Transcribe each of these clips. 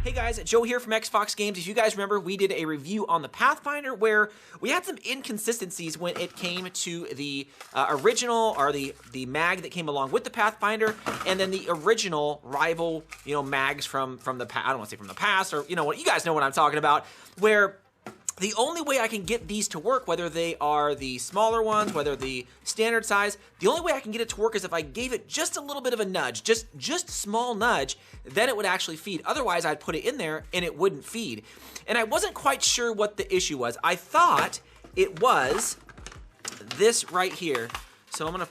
Hey guys, Joe here from XFoxGames. If you guys remember, we did a review on the Pathfinder where we had some inconsistencies when it came to the original, or the mag that came along with the Pathfinder, and then the original rival, mags from the past. I don't want to say from the past, or what you guys know what I'm talking about, where the only way I can get these to work, whether they are the smaller ones, whether the standard size, the only way I can get it to work is if I gave it just a little bit of a nudge, just small nudge, then it would actually feed. Otherwise, I'd put it in there and it wouldn't feed. And I wasn't quite sure what the issue was. I thought it was this right here. So I'm gonna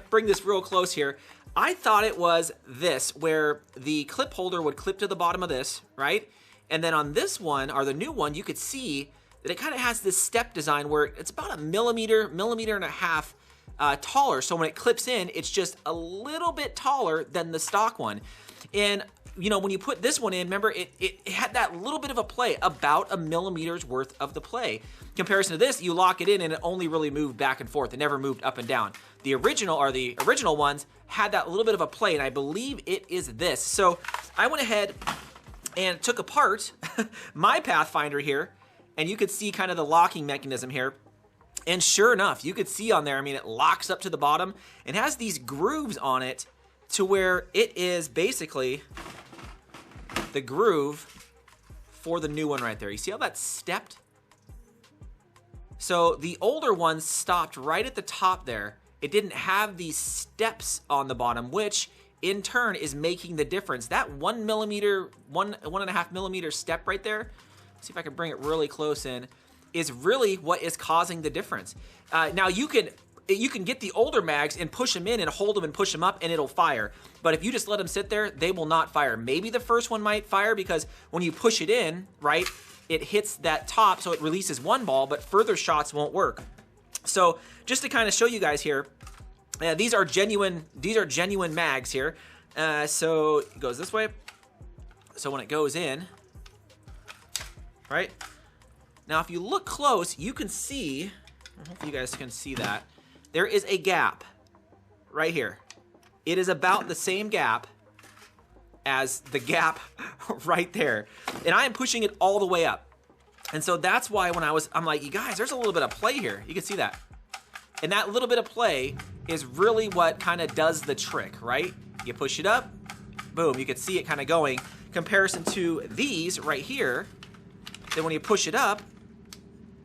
bring this real close here. I thought it was this, where the clip holder would clip to the bottom of this, right? And then on this one, or the new one, you could see that it kind of has this step design where it's about a millimeter and a half taller. So when it clips in, it's just a little bit taller than the stock one. And when you put this one in, remember, it had that little bit of a play, about a millimeter's worth of the play. Comparison to this, you lock it in and it only really moved back and forth. It never moved up and down. The original ones had that little bit of a play, and I believe it is this. So I went ahead and took apart my Pathfinder here, and you could see kind of the locking mechanism here. And sure enough, you could see on there, it locks up to the bottom and has these grooves on it to where it is basically the groove for the new one right there. You see how that's stepped? So the older one stopped right at the top there. It didn't have these steps on the bottom, which in turn is making the difference. That 1.5 millimeter step right there, see if I can bring it really close in, is really what is causing the difference. Now you can get the older mags and push them in and hold them and push them up and it'll fire. But if you just let them sit there, they will not fire. Maybe the first one might fire because when you push it in, right, it hits that top, so it releases one ball, but further shots won't work. So just to kind of show you guys here, these are genuine mags here. So it goes this way. So when it goes in, right? Now if you look close, you can see, hopefully you guys can see that, there is a gap right here. It is about the same gap as the gap right there. And I am pushing it all the way up. And so that's why when I'm like, you guys, there's a little bit of play here. You can see that. And that little bit of play is really what kind of does the trick, right? You push it up, boom, you can see it kind of going. Comparison to these right here, then when you push it up,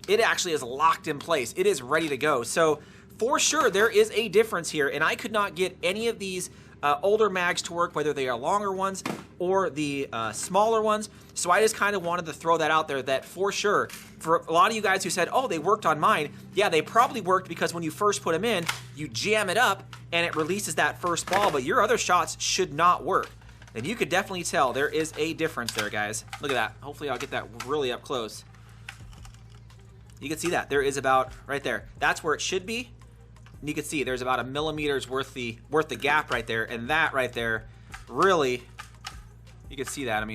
it actually is locked in place. It is ready to go. So for sure, there is a difference here, and I could not get any of these older mags to work, whether they are longer ones or the smaller ones. So I just kind of wanted to throw that out there, that for sure, for a lot of you guys who said, oh, they worked on mine, yeah, they probably worked because when you first put them in, you jam it up and it releases that first ball, but your other shots should not work. And you could definitely tell there is a difference there, guys. Look at that. Hopefully I'll get that really up close. You can see that. There is about, right there. That's where it should be. And you can see there's about a millimeter's worth the gap right there. And that right there, really, you can see that.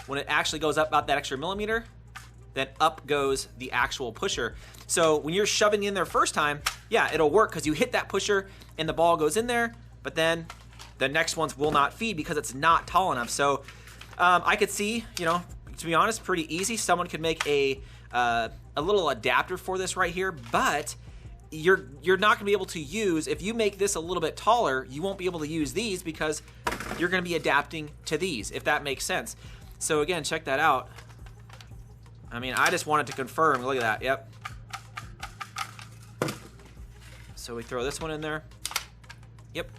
When it actually goes up about that extra millimeter, then up goes the actual pusher. So when you're shoving in there first time, yeah, it'll work because you hit that pusher and the ball goes in there, but then the next ones will not feed because it's not tall enough. So I could see, to be honest, pretty easy. Someone could make a little adapter for this right here, but you're not gonna be able to use, if you make this a little bit taller, you won't be able to use these because you're gonna be adapting to these, if that makes sense. So again, check that out. I just wanted to confirm. Look at that. Yep. So we throw this one in there. Yep.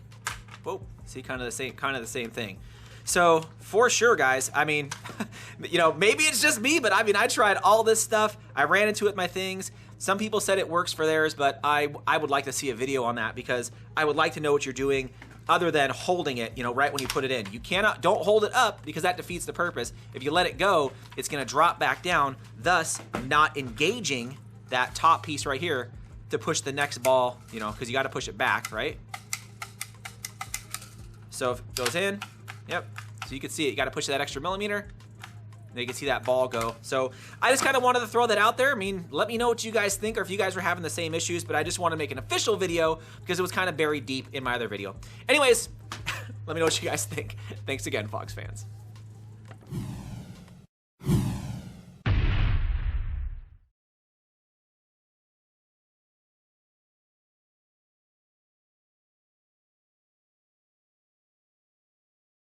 Whoa. See, kind of the same thing. So for sure, guys. Maybe it's just me, but I tried all this stuff. I ran into it with my things. Some people said it works for theirs, but I would like to see a video on that because I would like to know what you're doing other than holding it, right when you put it in. You don't hold it up because that defeats the purpose. If you let it go, it's gonna drop back down, thus not engaging that top piece right here to push the next ball, because you gotta push it back, right? So if it goes in, yep, so you can see it, you gotta push that extra millimeter, and you can see that ball go. So I just kind of wanted to throw that out there. Let me know what you guys think or if you guys were having the same issues, but I just want to make an official video because it was kind of buried deep in my other video. Anyways, let me know what you guys think. Thanks again, Fox fans.